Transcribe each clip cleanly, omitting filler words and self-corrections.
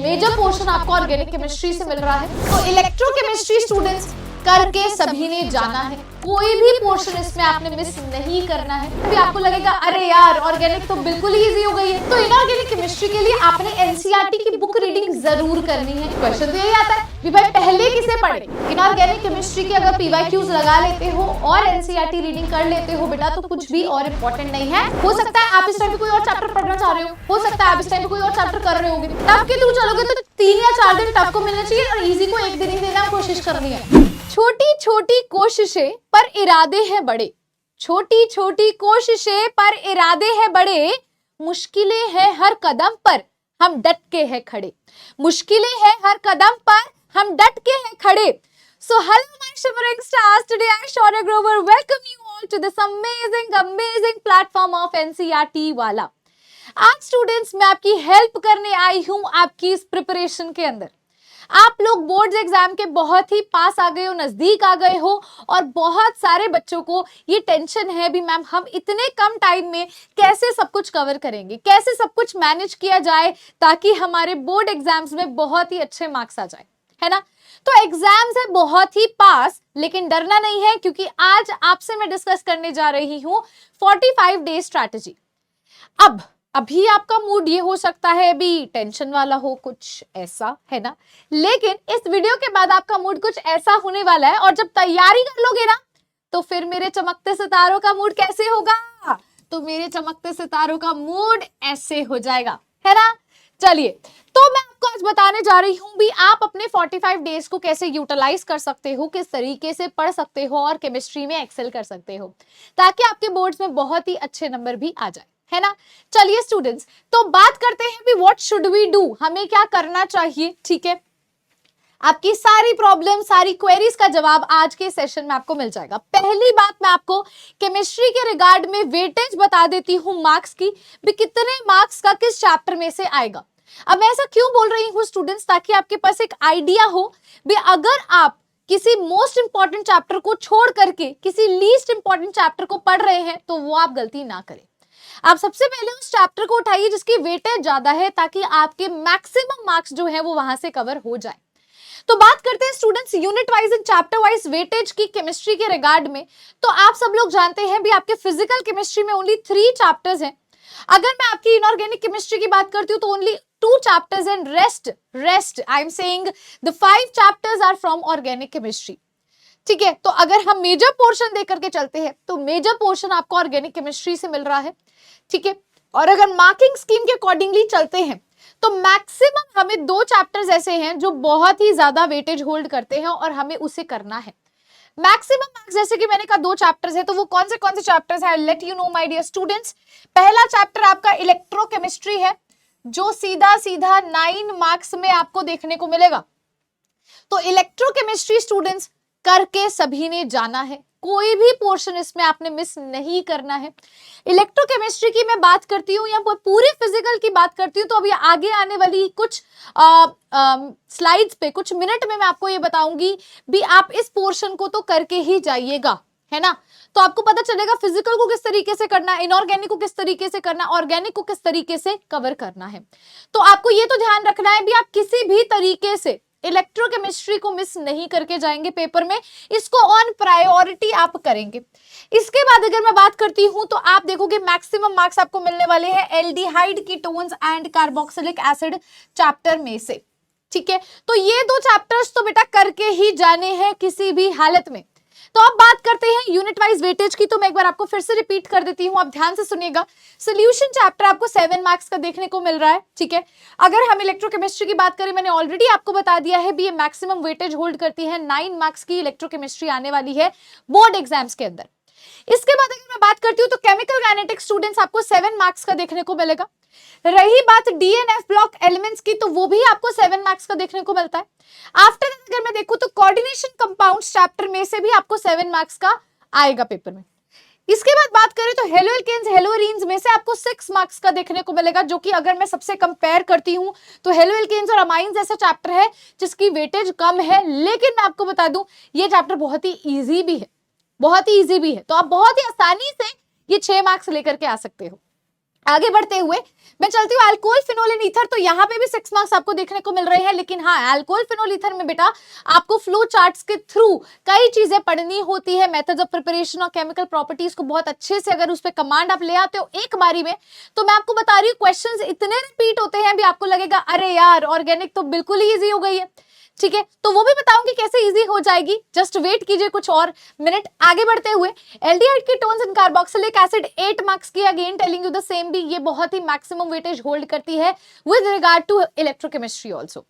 Major portion आपको organic chemistry से मिल रहा है। तो इलेक्ट्रोकेमिस्ट्री स्टूडेंट्स करके सभी ने जाना है, कोई भी पोर्शन इसमें आपने मिस नहीं करना है। अभी आपको लगेगा अरे यार ऑर्गेनिक तो बिल्कुल ही इजी हो गई है, तो इनऑर्गेनिक केमिस्ट्री के लिए आपने एनसीईआरटी की बुक रीडिंग जरूर करनी है। क्वेश्चन तो यही आता है कि भाई पहले किसे पढ़े। इनऑर्गेनिक केमिस्ट्री के अगर पीवाईक्यूज लगा लेते हो और एनसीईआरटी रीडिंग कर लेते हो बेटा, तो कुछ भी और इंपॉर्टेंट नहीं है। हो सकता है आप इस टाइम पे कोई और चैप्टर पढ़ना चाह रहे हो सकता है आप इस टाइम पे कोई और चैप्टर कर रहे होगे, टफ के थ्रू चलोगे तो 3 या 4 दिन टफ को मिलना चाहिए और इजी को 1 दिन ही देना कोशिश करनी है। छोटी छोटी कोशिशें पर इरादे हैं बड़े, छोटी छोटी कोशिशें पर इरादे हैं बड़े, मुश्किलें हैं हर कदम पर हम डट के हैं खड़े, मुश्किलें हैं हर कदम पर हम डट के हैं खड़े। So hello my shimmering stars, today I Shaurya Grover welcome you all to this amazing platform of NCERT वाला। आज स्टूडेंट्स मैं आपकी हेल्प करने आई हूं आपकी इस प्रिपरेशन के अंदर। आप लोग बोर्ड्स एग्जाम के बहुत ही पास आ गए हो, नजदीक आ गए हो और बहुत सारे बच्चों को ये टेंशन है भी मैम हम इतने कम टाइम में कैसे सब कुछ कवर करेंगे, कैसे सब कुछ मैनेज किया जाए ताकि हमारे बोर्ड एग्जाम्स में बहुत ही अच्छे मार्क्स आ जाए, है ना। तो एग्जाम्स है बहुत ही पास, लेकिन डरना नहीं है क्योंकि आज आपसे मैं डिस्कस करने जा रही हूँ 45 डे स्ट्रैटेजी। अभी आपका मूड ये हो सकता है भी टेंशन वाला हो, कुछ ऐसा, है ना, लेकिन इस वीडियो के बाद आपका मूड कुछ ऐसा होने वाला है और जब तैयारी कर लोगे ना तो फिर मेरे चमकते सितारों का मूड कैसे होगा, तो मेरे चमकते सितारों का मूड ऐसे हो जाएगा, है ना। चलिए, तो मैं आपको आज बताने जा रही हूं भी आप अपने 45 डेज को कैसे यूटिलाइज कर सकते हो, किस तरीके से पढ़ सकते हो और केमिस्ट्री में एक्सेल कर सकते हो ताकि आपके बोर्ड्स में बहुत ही अच्छे नंबर भी आ जाए, है ना। चलिए स्टूडेंट्स, तो बात करते हैं भी व्हाट शुड वी डू, हमें क्या करना चाहिए। ठीक है, आपकी सारी प्रॉब्लम, सारी क्वेरीज का जवाब आज के सेशन में आपको मिल जाएगा। पहली बात मैं आपको केमिस्ट्री के रिगार्ड में वेटेज बता देती हूँ मार्क्स की, भी कितने मार्क्स का किस चैप्टर में से आएगा। अब मैं ऐसा क्यों बोल रही हूँ स्टूडेंट्स, ताकि आपके पास एक आइडिया हो भी अगर आप किसी मोस्ट इंपॉर्टेंट चैप्टर को छोड़ करके किसी लीस्ट इंपॉर्टेंट चैप्टर को पढ़ रहे हैं तो वो आप गलती ना करें। आप सबसे पहले उस चैप्टर को उठाइए जिसकी वेटेज ज्यादा है ताकि आपके मैक्सिमम मार्क्स जो है वो वहां से कवर हो जाए। तो बात करते हैं students unit wise and chapter wise weightage की केमिस्ट्री के रिगार्ड में। तो आप सब लोग जानते हैं भी आपके फिजिकल केमिस्ट्री में ओनली 3 चैप्टर्स हैं। अगर मैं आपकी इनऑर्गेनिक केमिस्ट्री की बात करती हूँ तो only 2 chapters and rest I am saying the 5 chapters are from organic chemistry. ठीक है, तो अगर हम मेजर पोर्शन देख करके चलते हैं तो मेजर पोर्शन आपको ऑर्गेनिक केमिस्ट्री से मिल रहा है। ठीक है, और अगर मार्किंग स्कीम के अकॉर्डिंगली चलते हैं तो मैक्सिमम हमें 2 चैप्टर्स ऐसे हैं जो बहुत ही ज्यादा वेटेज होल्ड करते हैं और हमें उसे करना है। मैक्सिमम मार्क्स जैसे कि मैंने कहा 2 चैप्टर्स है, तो वो कौन से चैप्टर्स है, let you know my dear students. पहला चैप्टर आपका इलेक्ट्रोकेमिस्ट्री है जो सीधा 9 मार्क्स में आपको देखने को मिलेगा। तो इलेक्ट्रोकेमिस्ट्री स्टूडेंट्स करके सभी ने जाना है, कोई भी पोर्शन इसमें आपने मिस नहीं करना है। इलेक्ट्रोकेमिस्ट्री की मैं बात करती हूँ या पूरी फिजिकल की बात करती हूँ तो अभी आगे आने वाली कुछ स्लाइड्स पे कुछ मिनट में मैं आपको ये बताऊंगी भी आप इस पोर्शन को तो करके ही जाइएगा, है ना। तो आपको पता चलेगा फिजिकल को किस तरीके से करना है, इनऑर्गेनिक को किस तरीके से करना है, ऑर्गेनिक को किस तरीके से कवर करना है। तो आपको ये तो ध्यान रखना है भी आप किसी भी तरीके से इलेक्ट्रोकेमिस्ट्री को मिस नहीं करके जाएंगे पेपर में, इसको ऑन प्रायोरिटी आप करेंगे। इसके बाद अगर मैं बात करती हूं तो आप देखोगे मैक्सिमम मार्क्स आपको मिलने वाले हैं aldehyde ketones and carboxylic acid chapter में से। ठीक है, तो ये 2 चैप्टर्स तो बेटा करके ही जाने हैं किसी भी हालत में। तो अब बात करते हैं यूनिट वाइज वेटेज की, तो मैं एक बार आपको फिर से रिपीट कर देती हूं, आप ध्यान से सुनिएगा। सॉल्यूशन चैप्टर आपको 7 मार्क्स का देखने को मिल रहा है। ठीक है, अगर हम इलेक्ट्रोकेमिस्ट्री की बात करें, मैंने ऑलरेडी आपको बता दिया है भी ये मैक्सिमम वेटेज होल्ड करती है, 9 मार्क्स की इलेक्ट्रोकेमिस्ट्री आने वाली है बोर्ड एग्जाम्स के अंदर। इसके बाद अगर मैं बात करती हूँ तो केमिकल काइनेटिक्स स्टूडेंट्स आपको 7 मार्क्स का देखने को मिलेगा। रही बात डीएनएफ ब्लॉक एलिमेंट्स की, तो वो भी आपको 7 मार्क्स का देखने को मिलता है। आफ्टर अगर मैं देखूं तो कोऑर्डिनेशन कंपाउंड्स चैप्टर में से भी आपको 7 मार्क्स का आएगा पेपर में। इसके बाद बात करें तो हेलो एल्केन्स हेलो एरीन्स में से आपको 6 मार्क्स का देखने को मिलेगा, जो कि अगर मैं सबसे कंपेयर करती हूं तो हेलो एल्केन्स और अमाइंस ऐसा चैप्टर है जिसकी वेटेज कम है, लेकिन मैं आपको बता दूं ये चैप्टर बहुत ही ईजी भी है, बहुत ही ईजी भी है। तो आप बहुत ही आसानी से ये 6 मार्क्स लेकर के आ सकते हो। आगे बढ़ते हुए मैं चलती हूँ अल्कोहल, फिनोल एंड ईथर। तो यहाँ पे भी 6 मार्क्स आपको देखने को मिल रहे हैं, लेकिन हाँ, अल्कोहल, फिनोल, ईथर में बेटा आपको फ्लो चार्ट्स के थ्रू कई चीजें पढ़नी होती है। मेथड्स ऑफ प्रिपरेशन और केमिकल प्रॉपर्टीज को बहुत अच्छे से अगर उस पर कमांड आप ले आते हो एक बारी में, तो मैं आपको बता रही हूँ क्वेश्चंस इतने रिपीट होते हैं, अभी आपको लगेगा अरे यार ऑर्गेनिक तो बिल्कुल ही ईजी हो गई है। ठीक है, तो वो भी बताऊंगी कैसे इजी हो जाएगी, जस्ट वेट कीजिए कुछ और मिनट। आगे बढ़ते हुए aldehyde ketones and carboxylic acid 8 marks की, again telling you the same भी, ये बहुत ही मैक्सिमम वेटेज होल्ड करती है with regard to electrochemistry also.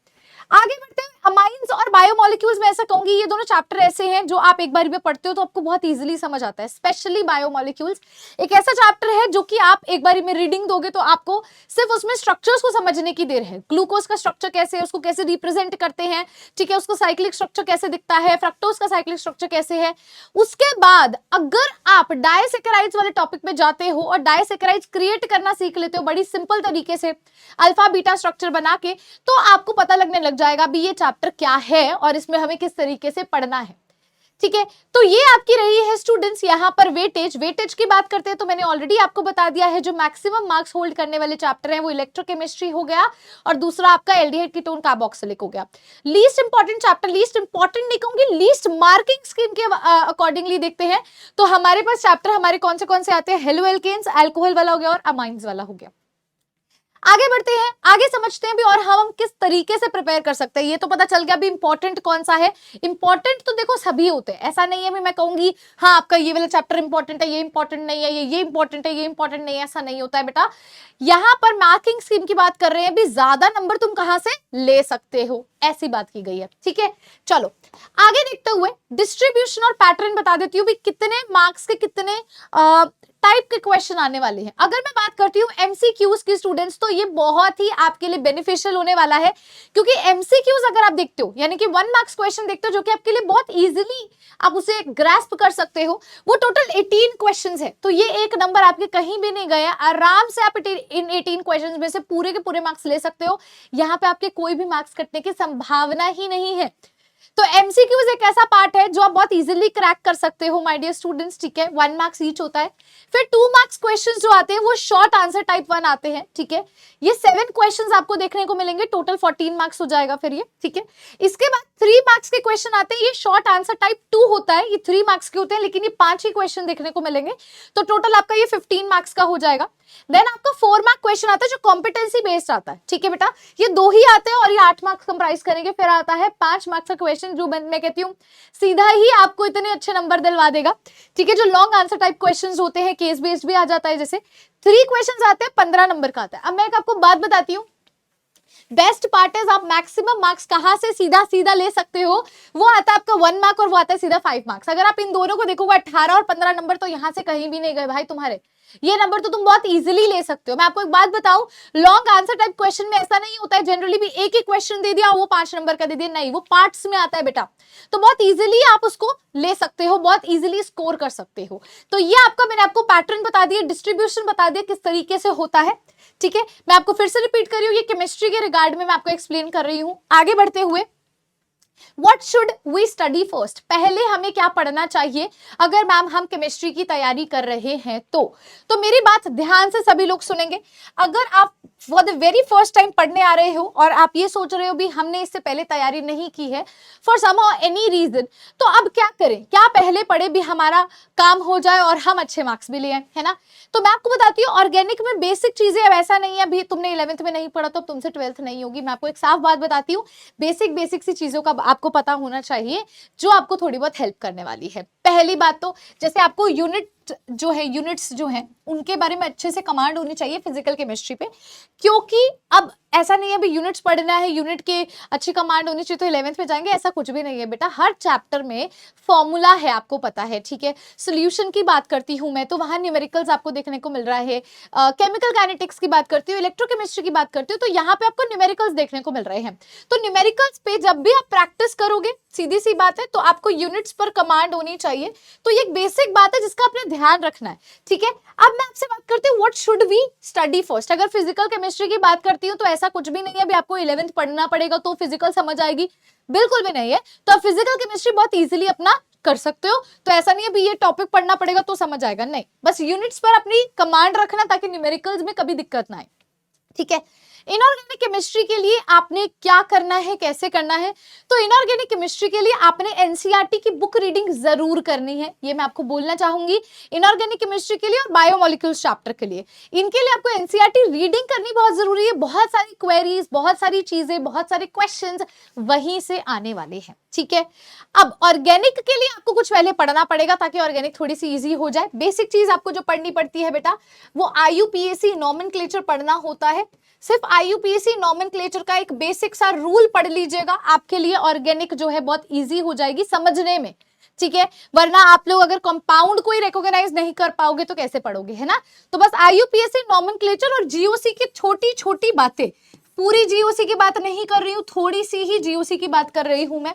आगे बढ़ते हैं अमाइंस और बायोमोलिक्यूल्स में ऐसा कहूंगी ये दोनों चैप्टर ऐसे हैं जो आप एक बार भी पढ़ते हो तो आपको बहुत इजीली समझ आता है। स्पेशली बायोमोलिक्यूल्स एक ऐसा चैप्टर है जो कि आप एक बार में रीडिंग दोगे तो आपको सिर्फ उसमें स्ट्रक्चर्स को समझने की देर है। ग्लूकोज का स्ट्रक्चर कैसे है, उसको कैसे रिप्रेजेंट करते हैं, ठीक है, उसको साइक्लिक स्ट्रक्चर कैसे दिखता है, फ्रक्टोज का साइक्लिक स्ट्रक्चर कैसे है। उसके बाद अगर आप डायसैकेराइड्स वाले टॉपिक में जाते हो और डायसैकेराइड्स क्रिएट करना सीख लेते हो बड़ी सिंपल तरीके से अल्फा बीटा स्ट्रक्चर बना के, तो आपको पता लगने लग जाएगा भी ये चैप्टर क्या है और इसमें हमें किस तरीके से पढ़ना है। ठीक है, तो ये आपकी रही है स्टूडेंट्स यहाँ पर वेटेज की बात करते हैं तो मैंने ऑलरेडी आपको बता दिया है जो मैक्सिमम मार्क्स होल्ड करने वाले चैप्टर हैं वो इलेक्ट्रोकेमिस्ट्री हो गया और दूसरा आपका एल्डिहाइड कीटोन कार्बोक्सिलिक हो गया। Least important chapter, least important नहीं कहूंगी, लीस्ट मार्किंग स्कीम के अकॉर्डिंगली देखते हैं तो हमारे पास चैप्टर हमारे कौन से आते हैं, हेलो एल्केन्स, अल्कोहल वाला हो गया और अमाइंस वाला हो गया। आगे बढ़ते हैं, आगे समझते हैं भी और हम किस तरीके से प्रिपेयर कर सकते हैं। ये तो पता चल गया भी इंपॉर्टेंट कौन सा है। इंपॉर्टेंट तो देखो सभी होते हैं, ऐसा नहीं है भी मैं कहूंगी हाँ आपका ये वाला चैप्टर इंपॉर्टेंट है, ये इंपॉर्टेंट नहीं है, ये इंपॉर्टेंट है, ये इंपॉर्टेंट नहीं है, ऐसा नहीं होता है बेटा। यहाँ पर मार्किंग स्कीम की बात कर रहे हैं भी ज्यादा नंबर तुम कहां से ले सकते हो, ऐसी बात की गई है। ठीक है, चलो आगे देखते हुए डिस्ट्रीब्यूशन और पैटर्न बता देती हूँ भी कितने मार्क्स के कितने टाइप के क्वेश्चन आने वाले हैं। अगर मैं बात करती हूँ एमसीक्यूज की स्टूडेंट्स तो ये बहुत ही आपके लिए बेनिफिशियल होने वाला है क्योंकि एमसीक्यूज अगर आप देखते हो यानी कि 1 मार्क्स क्वेश्चन देखते हो जो कि आपके लिए बहुत इजीली आप उसे ग्रास्प कर सकते हो, वो टोटल 18 क्वेश्चंस है। तो ये एक नंबर आपके कहीं भी नहीं गया, आराम से आप इन 18 क्वेश्चंस में से पूरे के पूरे मार्क्स ले सकते हो। यहाँ पे आपके कोई भी मार्क्स कटने की संभावना ही नहीं है। तो एमसीक्यूज एक ऐसा पार्ट है जो आप बहुत इजीली क्रैक कर सकते हो माय डियर स्टूडेंट्स। ठीक है, 1 मार्क्स ईच होता है। फिर 2 मार्क्स क्वेश्चंस जो आते हैं वो शॉर्ट आंसर टाइप 1 आते हैं। ठीक है, ये 7 क्वेश्चंस आपको देखने को मिलेंगे, टोटल 14 मार्क्स हो जाएगा फिर ये। ठीक है, इसके बाद 3 मार्क्स के क्वेश्चन आते हैं, ये शॉर्ट आंसर टाइप 2 होता है, ये 3 मार्क्स के होते हैं लेकिन ये 5 ही क्वेश्चन देखने को मिलेंगे तो टोटल आपका ये 15 मार्क्स का हो जाएगा। देन आपका 4 मार्क क्वेश्चन आता है जो कॉम्पिटेंसी बेस्ड आता है। ठीक है बेटा, ये 2 ही आते हैं और ये 8 मार्क्स कंप्राइज करेंगे। फिर आता है 5 मार्क्स का क्वेश्चन जो मैं कहती हूँ सीधा ही आपको इतने अच्छे नंबर दिलवा देगा। ठीक है, जो लॉन्ग आंसर टाइप क्वेश्चंस होते हैं, केस बेस्ड भी आ जाता है, जैसे 3 क्वेश्चंस आते हैं 15 नंबर का आता है। अब मैं आपको बात बताती हूँ, बेस्ट पार्ट है आप मैक्सिमम मार्क्स कहां से सीधा ले सकते हो, वो आता है आपका 1 मार्क और वो आता है सीधा 5 मार्क्स। अगर आप इन दोनों को देखोगे 18 और 15 नंबर तो यहां से कहीं भी नहीं गए भाई तुम्हारे, ये नंबर तो तुम बहुत इजीली ले सकते हो। मैं आपको एक बात बताऊं, लॉन्ग आंसर टाइप क्वेश्चन में ऐसा नहीं होता है जनरली भी एक ही क्वेश्चन दे दिया वो 5 नंबर का दे दिया, नहीं, वो पार्ट्स में आता है बेटा। तो बहुत इजीली आप उसको ले सकते हो, बहुत इजीली स्कोर कर सकते हो। तो ये आपका मैंने आपको पैटर्न बता दिया, डिस्ट्रीब्यूशन बता दिया किस तरीके से होता है। ठीक है, मैं आपको फिर से रिपीट कर रही हूँ, ये केमिस्ट्री के रिगार्ड में मैं आपको एक्सप्लेन कर रही हूँ। आगे बढ़ते हुए What should we study first? पहले हमें क्या पढ़ना चाहिए अगर मैम हम केमिस्ट्री की तैयारी कर रहे हैं तो मेरी बात ध्यान से सभी लोग सुनेंगे। अगर आप for the very first time पढ़ने आ रहे हो और आप ये सोच रहे हो भी हमने इससे पहले तैयारी नहीं की है फॉर सम एनी रीजन, तो अब क्या करें, क्या पहले पढ़े भी हमारा काम हो जाए और हम अच्छे मार्क्स भी ले आए, है ना। तो मैं आपको बताती हूँ ऑर्गेनिक में बेसिक चीजें, अब ऐसा नहीं है अभी तुमने 11th में नहीं पढ़ा तो तुमसे 12th नहीं होगी। मैं आपको एक साफ बात बताती हूँ, बेसिक सी चीजों का आपको पता होना चाहिए जो आपको थोड़ी बहुत हेल्प करने वाली है। पहली बात तो जैसे आपको यूनिट्स जो हैं उनके बारे में अच्छे से कमांड होनी चाहिए फिजिकल केमिस्ट्री पे, क्योंकि अब ऐसा नहीं है भी यूनिट्स पढ़ना है यूनिट के अच्छी कमांड होनी चाहिए तो 11th में जाएंगे, ऐसा कुछ भी नहीं है बेटा। हर चैप्टर में फॉर्मूला है, आपको पता है। ठीक है, सोल्यूशन की बात करती हूँ मैं तो वहां न्यूमेरिकल्स आपको देखने को मिल रहा है, केमिकल काइनेटिक्स की बात करती हूँ, इलेक्ट्रोकेमिस्ट्री की बात करती हूँ तो यहाँ पे आपको न्यूमेरिकल्स देखने को मिल रहे हैं। तो न्यूमेरिकल्स पे जब भी आप प्रैक्टिस करोगे, सीधी सी बात है, तो आपको यूनिट्स पर कमांड होनी चाहिए। तो ये एक बेसिक बात है जिसका आपने ध्यान रखना है। ठीक है, अब मैं आपसे बात करती हूँ what should we study first. अगर फिजिकल केमिस्ट्री की बात करती हूँ तो ऐसा कुछ भी नहीं है अभी आपको 11th पढ़ना पड़ेगा तो फिजिकल समझ आएगी, बिल्कुल भी नहीं है। तो आप फिजिकल केमिस्ट्री बहुत इजीली अपना कर सकते हो। तो ऐसा नहीं है भी ये टॉपिक पढ़ना पड़ेगा तो समझ आएगा, नहीं, बस यूनिट्स पर अपनी कमांड रखना ताकि न्यूमेरिकल्स में कभी दिक्कत ना आए, ठीक है। इनऑर्गेनिक केमिस्ट्री के लिए आपने क्या करना है, कैसे करना है, तो इनऑर्गेनिक केमिस्ट्री के लिए आपने एनसीईआरटी की बुक रीडिंग जरूर करनी है, ये मैं आपको बोलना चाहूंगी। इनऑर्गेनिक केमिस्ट्री के लिए और बायोमोलिक्यूल्स चैप्टर के लिए, इनके लिए आपको एनसीईआरटी रीडिंग करनी बहुत जरूरी है। बहुत सारी क्वेरीज, बहुत सारी चीजें, बहुत सारे क्वेश्चंस वहीं से आने वाले हैं, ठीक है। अब ऑर्गेनिक के लिए आपको कुछ पहले पढ़ना पड़ेगा ताकि ऑर्गेनिक थोड़ी सी इजी हो जाए। बेसिक चीज आपको जो पढ़नी पड़ती है बेटा, वो आईयूपीएसी नॉमेनक्लेचर पढ़ना होता है। सिर्फ आईयूपीएसी नॉमेनक्लेचर का एक बेसिक सा रूल पढ़ लीजिएगा, आपके लिए ऑर्गेनिक जो है बहुत इजी हो जाएगी समझने में, ठीक है। वरना आप लोग अगर कंपाउंड को ही रिकॉग्नाइज नहीं कर पाओगे तो कैसे पढ़ोगे, है ना। तो बस आईयूपीएसी नॉमेनक्लेचर और जीओसी की छोटी छोटी बातें, पूरी जीओसी की बात नहीं कर रही हूं, थोड़ी सी ही जीओसी की बात कर रही हूं मैं,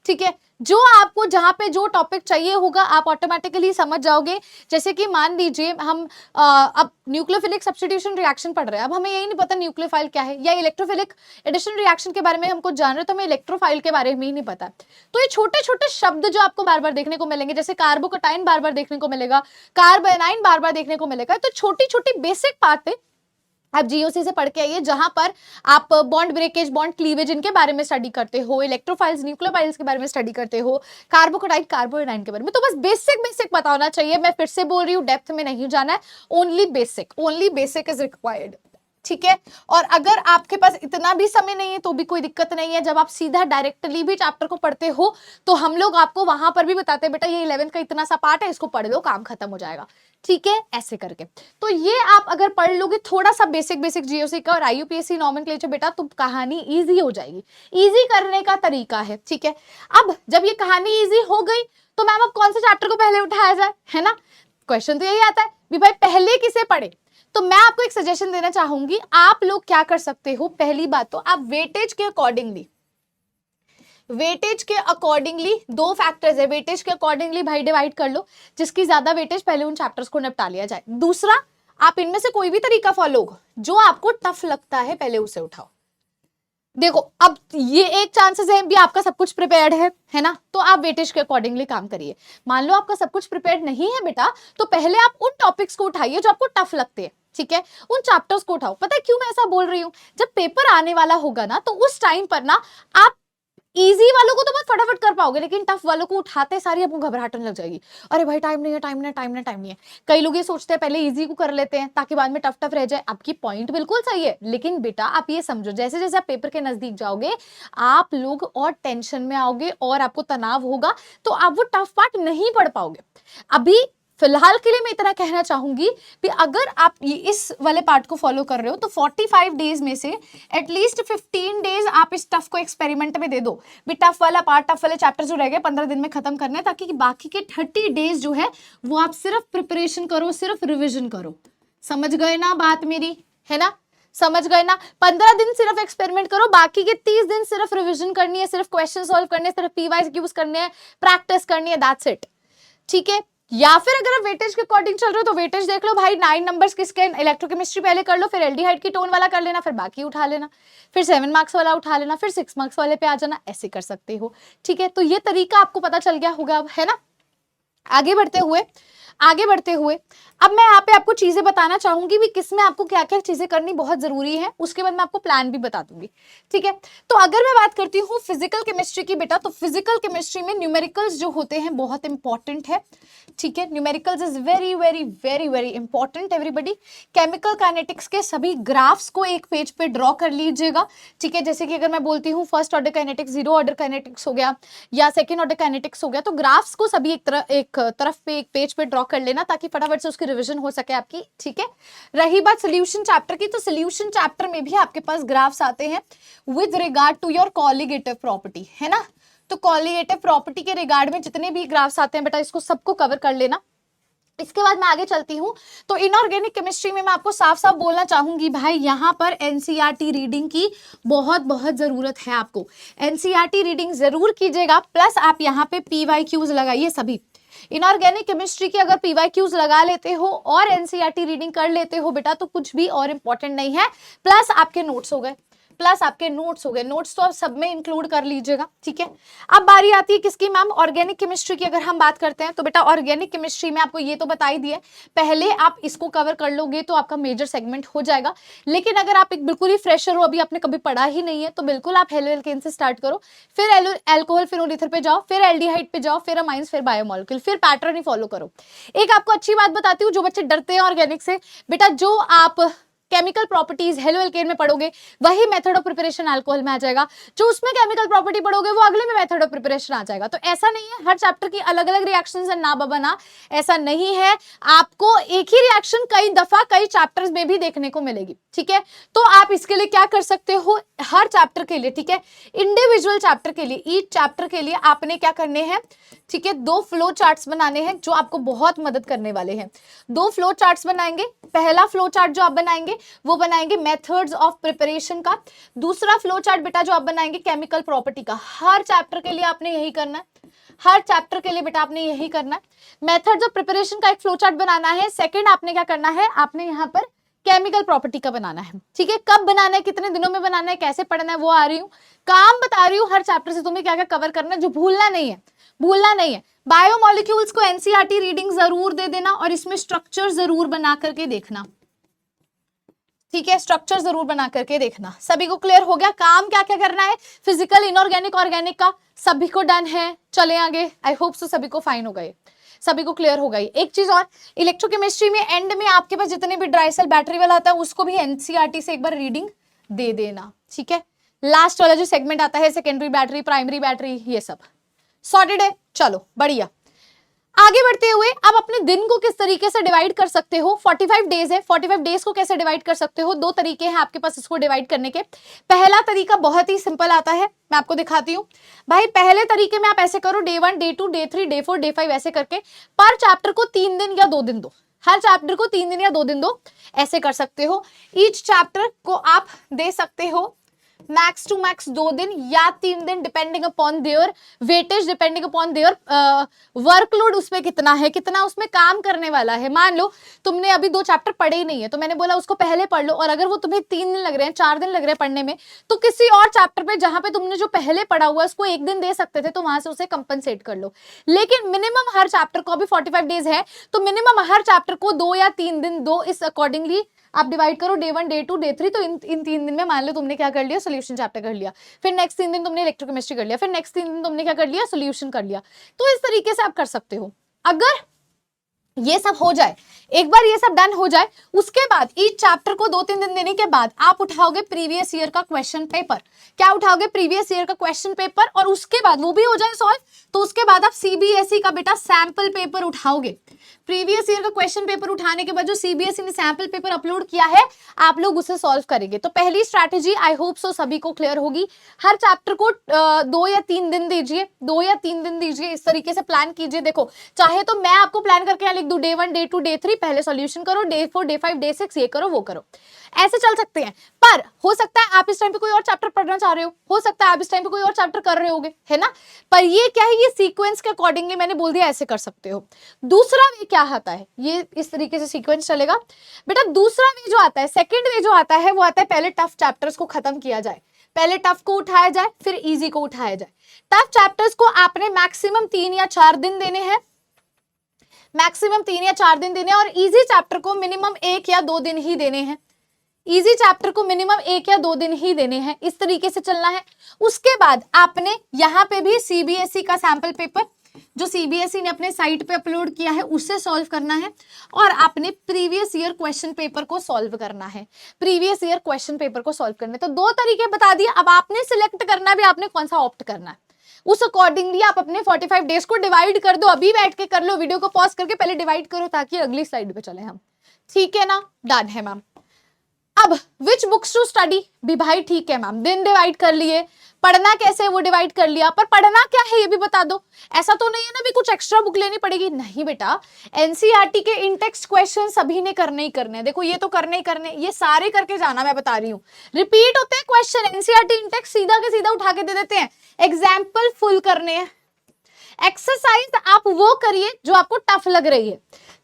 ठीक है। जो आपको जहां पे जो टॉपिक चाहिए होगा आप ऑटोमेटिकली समझ जाओगे। जैसे कि मान लीजिए हम अब न्यूक्लियोफिलिक सब्स्टिट्यूशन रिएक्शन पढ़ रहे हैं, अब हमें यही नहीं पता न्यूक्लियोफाइल क्या है, या इलेक्ट्रोफिलिक एडिशन रिएक्शन के बारे में हमको जान रहे, तो हमें इलेक्ट्रोफाइल के बारे में ही नहीं पता। तो ये छोटे छोटे शब्द जो आपको बार बार देखने को मिलेंगे, जैसे कार्बोकटाइन बार बार देखने को मिलेगा, कार्बोनाइन बार बार देखने को मिलेगा, तो छोटी छोटी बेसिक बातें आप जीओसी से पढ़ के आइए, जहां पर आप बॉन्ड ब्रेकेज, बॉन्ड क्लीवेज इनके बारे में स्टडी करते हो, इलेक्ट्रोफाइल्स, न्यूक्लियोफाइल्स के बारे में स्टडी करते हो, कार्बोकटाइन, कार्बोनाइन के बारे में। तो बस बेसिक बेसिक पता होना चाहिए। मैं फिर से बोल रही हूँ, डेप्थ में नहीं जाना है, ओनली बेसिक इज रिक्वायर्ड, ठीक है। और अगर आपके पास इतना भी समय नहीं है तो भी कोई दिक्कत नहीं है। जब आप सीधा डायरेक्टली भी चैप्टर को पढ़ते हो तो हम लोग आपको वहां पर भी बताते हैं, बेटा ये 11th का इतना सा पार्ट है, इसको पढ़ लो, काम खत्म हो जाएगा, ठीक है, ऐसे करके। तो ये आप अगर पढ़ लोगे थोड़ा सा बेसिक जीओसी का और आईयूपीएसी नॉमेनक्लेचर, बेटा तो कहानी इजी हो जाएगी। इजी करने का तरीका है, ठीक है। अब जब ये कहानी इजी हो गई तो मैम अब कौन से चैप्टर को पहले उठाया जाए, है ना। क्वेश्चन तो यही आता है भी भाई पहले किसे पढ़े। तो मैं आपको एक सजेशन देना चाहूंगी, आप लोग क्या कर सकते हो, पहली बात तो आप वेटेज के अकॉर्डिंगली दो फैक्टर्स है, वेटेज के अकॉर्डिंगली भाई डिवाइड कर लो, जिसकी ज्यादा वेटेज पहले उन चैप्टर्स को निपटा लिया जाए। दूसरा, आप इनमें से कोई भी तरीका फॉलो हो, जो आपको टफ लगता है पहले उसे उठाओ। देखो अब ये एक चांसेस है भी आपका सब कुछ प्रिपेयर्ड है ना, तो आप वेटेज के अकॉर्डिंगली काम करिए। मान लो आपका सब कुछ प्रिपेयर्ड नहीं है बेटा, तो पहले आप उन टॉपिक्स को उठाइए जो आपको टफ लगते हैं, ठीक है, उन चैप्टर्स को उठाओ। पता है क्यों मैं ऐसा बोल रही हूं, जब पेपर आने वाला होगा ना तो उस टाइम पर ना आप इजी वालों को तो बहुत फटाफट कर पाओगे, लेकिन टफ वालों को उठाते सारी आपको घबराहट लग जाएगी। अरे भाई टाइम नहीं है। कई लोग ये सोचते हैं पहले इजी को कर लेते हैं ताकि बाद में टफ रह जाए। आपकी पॉइंट बिल्कुल सही है, लेकिन बेटा आप ये समझो, जैसे जैसे आप पेपर के नजदीक जाओगे आप लोग और टेंशन में आओगे और आपको तनाव होगा, तो आप वो टफ पार्ट नहीं पढ़ पाओगे। अभी फिलहाल के लिए मैं इतना कहना चाहूंगी कि अगर आप ये इस वाले पार्ट को फॉलो कर रहे हो तो 45 डेज में से एटलीस्ट 15 डेज आप इस टफ को एक्सपेरिमेंट में दे दो भी। टफ वाला पार्ट, टफ वाले चैप्टर जो रह गए 15 दिन में खत्म करने, ताकि बाकी के 30 डेज जो है वो आप सिर्फ प्रिपरेशन करो, सिर्फ रिविजन करो। समझ गए ना बात मेरी, है ना, समझ गए ना। 15 दिन सिर्फ एक्सपेरिमेंट करो, बाकी के 30 दिन सिर्फ रिविजन करनी है, सिर्फ क्वेश्चन सॉल्व करने, सिर्फ पीवाईज यूज करने हैं, प्रैक्टिस करनी है, दैट्स इट, ठीक है। या फिर अगर आप वेटेज के अकॉर्डिंग चल रहे हो तो वेटेज देख लो भाई, 9 नंबर्स किसके, इलेक्ट्रोकेमिस्ट्री पहले कर लो, फिर एल्डिहाइड की टोन वाला कर लेना, फिर बाकी उठा लेना, फिर 7 मार्क्स वाला उठा लेना, फिर 6 मार्क्स वाले पे आ जाना, ऐसे कर सकते हो, ठीक है। तो ये तरीका आपको पता चल गया होगा अब, है ना। आगे बढ़ते हुए अब मैं यहाँ पे आपको चीजें बताना चाहूंगी भी किसमें आपको क्या क्या चीजें करनी बहुत जरूरी है, उसके बाद मैं आपको प्लान भी बता दूंगी, ठीक है। तो अगर मैं बात करती हूँ फिजिकल केमिस्ट्री की बेटा, तो फिजिकल केमिस्ट्री में न्यूमेरिकल्स जो होते हैं बहुत इंपॉर्टेंट है, ठीक है। Numericals is very very very very important everybody. Chemical kinetics के सभी ग्राफ्स को एक पेज पे ड्रॉ कर लीजिएगा, ठीक है। जैसे कि अगर मैं बोलती हूँ first order kinetics, zero order kinetics हो गया या सेकेंड ऑर्डर काइनेटिक्स हो गया, तो ग्राफ्स को सभी एक तरफ पे, एक पेज पे ड्रॉ कर लेना ताकि फटाफट से उसकी रिवीजन हो सके आपकी, ठीक है। रही बात सोल्यूशन चैप्टर की, तो सोल्यूशन चैप्टर में भी आपके पास ग्राफ्स आते हैं with regard to your colligative property, है ना। तो कॉलिगेटिव प्रॉपर्टी के रिगार्ड में जितने भी ग्राफ्स आते हैं बेटा, इसको सबको कवर कर लेना। इसके बाद मैं आगे चलती हूं, तो इनऑर्गेनिक केमिस्ट्री में मैं आपको साफ साफ बोलना चाहूंगी भाई, यहां पर एनसीईआरटी रीडिंग की बहुत बहुत जरूरत है। आपको एनसीईआरटी रीडिंग जरूर कीजिएगा, प्लस आप यहाँ पे पीवाईक्यूज लगाइए सभी। इनऑर्गेनिक केमिस्ट्री के अगर पीवाईक्यूज लगा लेते हो और एनसीईआरटी रीडिंग कर लेते हो बेटा, तो कुछ भी और इंपॉर्टेंट नहीं है, प्लस आपके नोट्स हो गए। प्लस आपके नोट्स हो गए, नोट्स तो आप सब में इंक्लूड कर लीजिएगा, ठीक है। अब बारी आती है किसकी मैम, ऑर्गेनिक केमिस्ट्री की अगर हम बात करते हैं तो बेटा ऑर्गेनिक केमिस्ट्री में आपको ये तो बता ही दिया, पहले आप इसको कवर कर लोगे तो आपका मेजर सेगमेंट हो जाएगा। लेकिन अगर आप एक बिल्कुल ही फ्रेशर हो, अभी आपने कभी पढ़ा ही नहीं है, तो बिल्कुल आप हेलो एल्केन से स्टार्ट करो, फिर एल्कोहल फिनोल ईथर पे जाओ, फिर एल्डिहाइड पे जाओ, फिर अमाइंस, फिर बायोमोलिक्यूल, फिर पैटर्न ही फॉलो करो। एक आपको अच्छी बात बताती हूँ, जो बच्चे डरते हैं ऑर्गेनिक से, बेटा जो आप केमिकल प्रॉपर्टीज हेलो एल्केन में पढ़ोगे वही मेथड ऑफ प्रिपरेशन अल्कोहल में आ जाएगा, जो उसमें केमिकल प्रॉपर्टी पढ़ोगे वो अगले में मेथड ऑफ प्रिपरेशन आ जाएगा। तो ऐसा नहीं है हर चैप्टर की अलग अलग रिएक्शंस है, ना बाबा ना, ऐसा नहीं है। आपको एक ही रिएक्शन कई दफा कई चैप्टर्स में भी देखने को मिलेगी, ठीक है। तो आप इसके लिए क्या कर सकते हो, हर चैप्टर के लिए, ठीक है, इंडिविजुअल चैप्टर के लिए, ईच चैप्टर के लिए आपने क्या करने हैं, ठीक है, 2 फ्लो चार्ट्स बनाने हैं जो आपको बहुत मदद करने वाले हैं। 2 फ्लो चार्ट्स बनाएंगे। पहला फ्लो चार्ट जो आप बनाएंगे वो बनाएंगे मेथड्स ऑफ प्रिपरेशन का। दूसरा फ्लो चार्ट बेटा जो आप बनाएंगे केमिकल प्रॉपर्टी का। हर चैप्टर के लिए आपने यही करना है, हर चैप्टर के लिए बेटा आपने यही करना है। मेथड्स ऑफ प्रिपरेशन का एक फ्लो चार्ट बनाना है। सेकंड आपने क्या करना है, आपने यहाँ पर केमिकल प्रॉपर्टी का बनाना है, ठीक है। कब बनाना है, कितने दिनों में बनाना है, कैसे पढ़ना है, वो आ रही हूँ, काम बता रही हूँ। हर चैप्टर से तुम्हें क्या क्या कवर करना है, जो भूलना नहीं है, भूलना नहीं है। बायोमोलिक्यूल्स को एनसीईआरटी रीडिंग जरूर दे देना और इसमें स्ट्रक्चर जरूर बना करके देखना, ठीक है, स्ट्रक्चर जरूर बना करके देखना। सभी को क्लियर हो गया, काम क्या क्या करना है, फिजिकल, इनऑर्गेनिक, ऑर्गेनिक का सभी को डन है। चले आगे, आई होप सो सभी को फाइन हो गए, सभी को क्लियर हो गई। एक चीज और, इलेक्ट्रोकेमिस्ट्री में एंड में आपके पास जितने भी ड्राई सेल बैटरी वाला आता है उसको भी एनसीईआरटी से एक बार रीडिंग दे देना, ठीक है। लास्ट वाला जो सेगमेंट आता है सेकेंडरी बैटरी, प्राइमरी बैटरी, ये सब सॉर्टेड है। चलो बढ़िया, आगे बढ़ते हुए अब अपने दिन को किस तरीके से डिवाइड कर सकते हो। 45 डेज है, 45 डेज को कैसे डिवाइड कर सकते हो, 2 तरीके हैं आपके पास इसको डिवाइड करने के। पहला तरीका बहुत ही सिंपल आता है, मैं आपको दिखाती हूँ भाई। पहले तरीके में आप ऐसे करो, day 1, day 2, day 3, day 4, day 5 ऐसे करके पर चैप्टर को 3 दिन या 2 दिन दो, हर चैप्टर को 3 दिन या 2 दिन दो, ऐसे कर सकते हो। ईच चैप्टर को आप दे सकते हो मैक्स टू मैक्स 2 दिन या 3 दिन, depending upon their weightage, depending upon their workload, उसमें कितना है, कितना उसमें काम करने वाला है। मान लो तुमने अभी 2 चैप्टर पढ़े ही नहीं है, तो मैंने बोला उसको पहले पढ़ लो, और अगर वो तुम्हें 3 दिन लग रहे हैं, 4 दिन लग रहे हैं पढ़ने में, तो किसी और चैप्टर पे जहां पे तुमने जो पहले पढ़ा हुआ है उसको 1 दिन दे सकते थे, तो वहां से उसे कंपनसेट कर लो। लेकिन मिनिमम हर चैप्टर को, अभी 45 डेज है तो मिनिमम हर चैप्टर को 2 या 3 दिन दो। इस अकॉर्डिंगली आप डिवाइड करो, डे 1, डे 2, डे 3, तो इन 3 दिन में मान लो तुमने क्या कर लिया, सोल्यूशन चैप्टर कर लिया, फिर नेक्स्ट 3 दिन तुमने इलेक्ट्रोकेमिस्ट्री कर लिया, फिर नेक्स्ट 3 दिन तुमने क्या कर लिया, सोल्यूशन कर लिया। तो इस तरीके से आप कर सकते हो। अगर ये सब हो जाए, एक बार ये सब डन हो जाए, उसके बाद ईच चैप्टर को 2-3 दिन देने के बाद आप उठाओगे प्रीवियस ईयर का क्वेश्चन पेपर। क्या उठाओगे, प्रीवियस ईयर का क्वेश्चन पेपर, और उसके बाद वो भी हो जाए सॉल्व, तो उसके बाद आप सीबीएसई का बेटा सैंपल पेपर उठाओगे। प्रीवियस ईयर का क्वेश्चन पेपर उठाने के बाद जो सीबीएसई ने सैंपल पेपर अपलोड किया है, आप लोग उसे सॉल्व करेंगे। तो पहली स्ट्रैटेजी आई होप सो सभी को क्लियर होगी। हर चैप्टर को 2 या 3 दिन दीजिए, 2 या 3 दिन दीजिए, इस तरीके से प्लान कीजिए। देखो चाहे तो मैं आपको प्लान करके यहाँ लिख दूं, डे 1, डे 2, डे 3 पहले सॉल्यूशन करो, डे 4, डे 5, डे 6 ये करो वो करो, ऐसे चल सकते हैं। पर हो सकता है आप इस टाइम पे कोई और चैप्टर पढ़ना चाह रहे हो सकता है आप इस टाइम पे कोई और चैप्टर कर रहे होगे, है ना। पर ये क्या है, ये सीक्वेंस के अकॉर्डिंगली मैंने बोल दिया ऐसे कर सकते हो। दूसरा वे क्या आता है, ये इस तरीके से सीक्वेंस चलेगा बेटा। दूसरा वे जो आता है, सेकंड वे जो आता है, वो आता है पहले टफ चैप्टर्स को खत्म किया जाए, पहले टफ को उठाया जाए, फिर इजी को उठाया जाए। टफ चैप्टर्स को आपने मैक्सिमम 3 या 4 दिन देने हैं, मैक्सिमम 3 या 4 दिन देने हैं, और इजी चैप्टर को मिनिमम 1 या 2 दिन ही देने हैं। इजी चैप्टर को मिनिमम 1 या 2 दिन ही देने हैं, इस तरीके से चलना है। उसके बाद आपने यहाँ पे भी सीबीएसई का सैंपल पेपर जो सीबीएसई ने अपने साइट पे अपलोड किया है उसे सॉल्व करना है, और आपने प्रीवियस ईयर क्वेश्चन पेपर को सॉल्व करना है, प्रीवियस ईयर क्वेश्चन पेपर को सॉल्व करना है। तो 2 तरीके बता दिए, अब आपने सिलेक्ट करना है भी आपने कौन सा ऑप्ट करना है। उस अकॉर्डिंगली आप अपने 45 डेज को डिवाइड कर दो। अभी बैठ के कर लो, वीडियो को पॉज करके पहले डिवाइड करो ताकि अगली स्लाइड पे चले हम, ठीक है ना। डन है मैम। अब विच बुक्स टू स्टडी भी भाई ठीक है मैम, दिन डिवाइड कर लिए, पढ़ना कैसे वो डिवाइड कर लिया, पर पढ़ना क्या है ये भी बता दो। ऐसा तो नहीं है ना भी कुछ एक्स्ट्रा बुक लेनी पड़ेगी, नहीं बेटा। एनसीईआरटी के इन टेक्स्ट क्वेश्चन सभी ने करने ही करने हैं। देखो ये तो करने ही करने, ये सारे करके जाना, मैं बता रही हूँ। रिपीट होते हैं क्वेश्चन, एनसीईआरटी इन टेक्स्ट सीधा के सीधा उठा के दे देते हैं, एग्जाम्पल फुल करने हैं, एक्सरसाइज आप वो करिए जो आपको टफ लग रही है,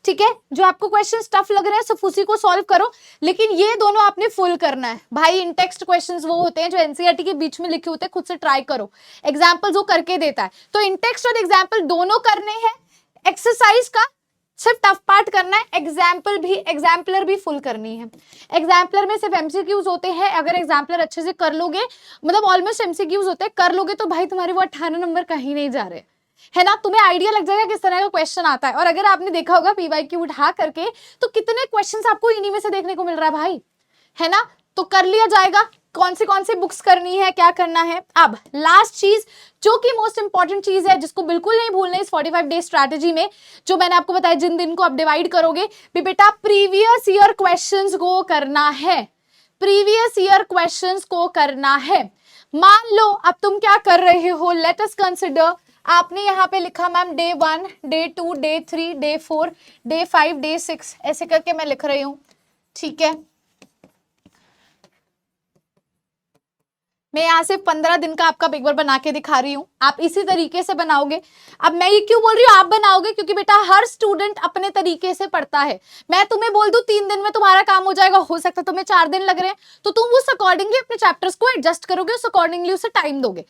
ठीक है, जो आपको क्वेश्चंस टफ लग रहे हैं सिर्फ उसी को सॉल्व करो, लेकिन ये दोनों आपने फुल करना है भाई। इन टेक्स्ट क्वेश्चंस वो होते हैं जो एनसीईआरटी के बीच में लिखे होते हैं, खुद से ट्राई करो, एग्जाम्पल जो करके देता है। तो इन टेक्स्ट और एग्जाम्पल दोनों करने हैं, एक्सरसाइज का सिर्फ टफ पार्ट करना है, एग्जाम्पलर भी फुल करनी है। एग्जाम्पलर में सिर्फ एमसीक्यूज होते हैं, अगर एग्जाम्पलर अच्छे से कर लोगे, मतलब ऑलमोस्ट एमसीक्यूज होते हैं, कर लोगे तो भाई तुम्हारे वो 18 नंबर कहीं नहीं जा रहे, है ना। तुम्हें आइडिया लग जाएगा किस तरह का क्वेश्चन आता है। और अगर आपने देखा होगा पीवाईक्यू उठा करके तो कितने क्वेश्चंस आपको इन्हीं में से देखने को मिल रहा है भाई, है ना। तो कर लिया जाएगा, कौन सी बुक्स करनी है, क्या करना है। अब लास्ट चीज जो कि मोस्ट इंपॉर्टेंट चीज है, जिसको बिल्कुल नहीं भूलना इस 45 डे स्ट्रैटेजी में, जो मैंने आपको बताया जिन दिन को आप डिवाइड करोगे भी बेटा प्रीवियस ईयर क्वेश्चंस को करना है, प्रीवियस ईयर क्वेश्चंस को करना है। मान लो अब तुम क्या कर रहे हो, लेट अस कंसिडर, आपने यहाँ पे लिखा ma'am day 1, day 2, day 3, day 4, day 5, day 6, ऐसे करके मैं लिख रही हूं, ठीक है। मैं यहाँ से 15 दिन का आपका पेपर बना के दिखा रही हूं, आप इसी तरीके से बनाओगे। अब मैं ये क्यों बोल रही हूँ आप बनाओगे, क्योंकि बेटा हर स्टूडेंट अपने तरीके से पढ़ता है। मैं तुम्हें बोल दूं 3 दिन में तुम्हारा काम हो जाएगा, हो सकता है तुम्हें 4 दिन लग रहे हैं, तो तुम उस अकॉर्डिंगली अपने चैप्टर्स को एडजस्ट करोगे, उस अकॉर्डिंगली उसे टाइम दोगे।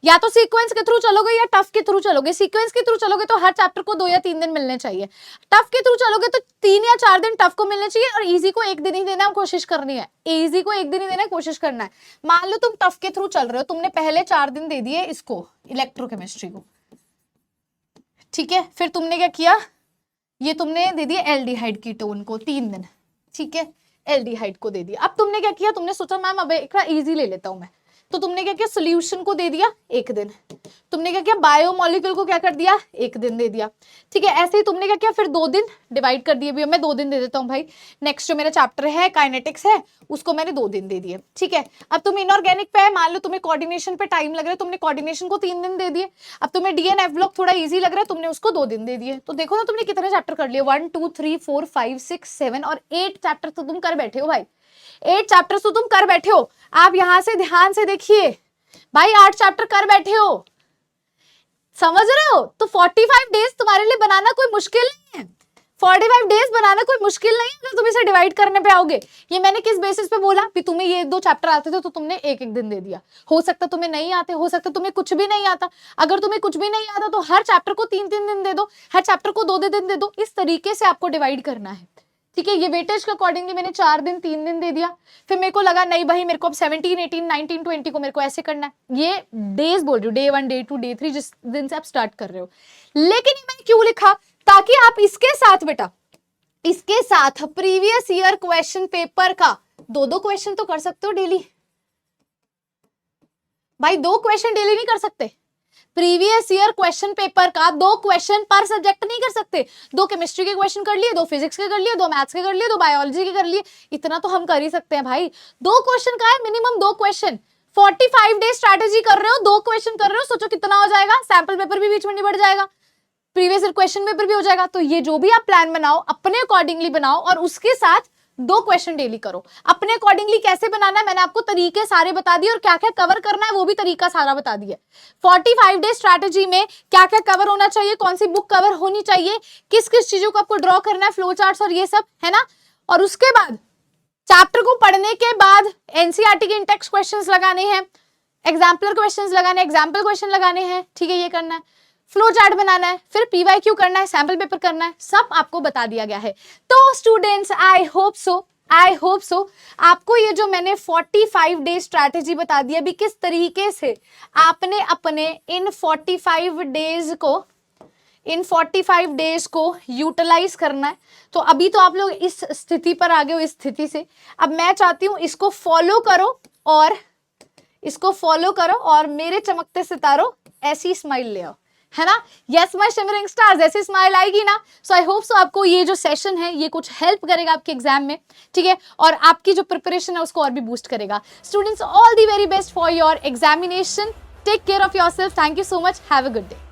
या तो सीक्वेंस के थ्रू चलोगे या टफ के थ्रू चलोगे। सीक्वेंस के थ्रू चलोगे तो हर चैप्टर को 2 या 3 दिन मिलने चाहिए, टफ के थ्रू चलोगे तो 3 या 4 दिन टफ को मिलने चाहिए, और इजी को 1 दिन ही देना कोशिश करनी है, इजी को 1 दिन ही देना कोशिश करना है। मान लो तुम टफ के थ्रू चल रहे हो, तुमने पहले 4 दिन दे दिए इसको इलेक्ट्रोकेमिस्ट्री को, ठीक है, फिर तुमने क्या किया, ये तुमने दे दिया एल्डिहाइड कीटोन को 3 दिन, ठीक है, एल्डिहाइड को दे दिया। अब तुमने क्या किया, तुमने सोचा मैम अब एक इजी ले लेता हूं मैं, तो तुमने क्या किया, सोल्यूशन को दे दिया 1 दिन, तुमने क्या किया, बायोमोलिक्यूल को क्या कर दिया 1 दिन दे दिया, ठीक है। ऐसे ही तुमने क्या किया, फिर 2 दिन डिवाइड कर दिए, मैं 2 दिन दे देता हूँ भाई। नेक्स्ट जो मेरा चैप्टर है काइनेटिक्स है, उसको मैंने 2 दिन दे दिए, ठीक है। अब तुम इनऑर्गेनिक पे है, मान लो तुम्हें कोऑर्डिनेशन पे टाइम लग रहा है, तुमने कोऑर्डिनेशन को 3 दिन दे दिए। अब तुम्हें डीएनएफ ब्लॉक थोड़ा ईजी लग रहा है, तुमने उसको 2 दिन दे दिए। तो देखो ना तुमने कितने चैप्टर कर लिए, 1 2 3 4 5 6 7 और 8 चैप्टर तो तुम कर बैठे हो भाई, 8 चैप्टर्स तो तुम कर बैठे हो। आप यहां से ध्यान से देखिए भाई, 8 चैप्टर कर बैठे हो, समझ रहे हो। तो 45 डेज तुम्हारे लिए बनाना कोई मुश्किल नहीं है, 45 डेज बनाना कोई मुश्किल नहीं है अगर तुम इसे डिवाइड करने पे आओगे। ये मैंने किस बेसिस पे बोला कि तुम्हें ये 2 चैप्टर आते थे तो तुमने 1-1 दिन दे दिया। हो सकता तुम्हें नहीं आते, हो सकता तुम्हें कुछ भी नहीं आता। अगर तुम्हें कुछ भी नहीं आता तो हर चैप्टर को 3-3 दिन दे दो, हर चैप्टर को 2-2 दिन दे दो, इस तरीके से आपको डिवाइड करना है, ठीक है। ये वेटेज के अकॉर्डिंगली मैंने 4 दिन 3 दिन दे दिया। फिर मेरे को लगा नहीं भाई मेरे को अब 17 18 19 20 को मेरे को ऐसे करना है। ये डेज बोल रही हूँ, डे 1 डे 2 डे 3 जिस दिन से आप स्टार्ट कर रहे हो। लेकिन ये मैंने क्यों लिखा, ताकि आप इसके साथ बेटा, इसके साथ प्रीवियस ईयर क्वेश्चन पेपर का 2-2 क्वेश्चन तो कर सकते हो डेली भाई, 2 क्वेश्चन डेली नहीं कर सकते। प्रीवियस ईयर क्वेश्चन पेपर का 2 क्वेश्चन पर सब्जेक्ट नहीं कर सकते। 2 केमिस्ट्री के क्वेश्चन कर लिए, 2 फिजिक्स के कर लिए, 2 मैथ्स के कर लिए, 2 बायोलॉजी के कर लिए, इतना तो हम कर ही सकते हैं भाई। 2 क्वेश्चन का है मिनिमम, 2 क्वेश्चन। 45 डे स्ट्रैटेजी कर रहे हो, 2 क्वेश्चन कर रहे हो, सोचो कितना हो जाएगा। सैंपल पेपर भी बीच में निबट जाएगा, प्रीवियस ईयर क्वेश्चन पेपर भी हो जाएगा। तो ये जो भी आप प्लान बनाओ अपने अकॉर्डिंगली बनाओ, और उसके साथ 2 क्वेश्चन डेली करो। अपने अकॉर्डिंगली कैसे बनाना है मैंने आपको तरीके सारे बता दिए, और क्या क्या कवर करना है वो भी तरीका सारा बता दिया। 45 डे स्ट्रैटेजी में क्या क्या कवर होना चाहिए, कौन सी बुक कवर होनी चाहिए, किस किस चीजों को आपको ड्रॉ करना है, फ्लो चार्ट्स और ये सब, है ना। और उसके बाद चैप्टर को पढ़ने के बाद एनसीईआरटी के इंटेक्स्ट क्वेश्चंस लगाने हैं, एग्जाम्पलर क्वेश्चंस लगाने, एग्जाम्पल क्वेश्चन लगाने हैं, ठीक है, ये करना है। फ्लो चार्ट बनाना है, फिर पीवाईक्यू करना है, सैंपल पेपर करना है, सब आपको बता दिया गया है। तो स्टूडेंट्स आई होप सो आपको ये जो मैंने 45 डे स्ट्रैटेजी बता दिया भी किस तरीके से आपने अपने इन 45 डेज को यूटिलाइज करना है। तो अभी तो आप लोग इस स्थिति पर आ गए हो, इस स्थिति से अब मैं चाहती हूं इसको फॉलो करो और मेरे चमकते सितारों ऐसी स्माइल ले आओ, है ना। यस माय शिमरिंग स्टार्स, ऐसी स्माइल आएगी ना। सो आई होप सो आपको ये जो सेशन है ये कुछ हेल्प करेगा आपके एग्जाम में, ठीक है, और आपकी जो प्रिपरेशन है उसको और भी बूस्ट करेगा। Students all the very best for your examination, take care of yourself, thank you so much, have a good day.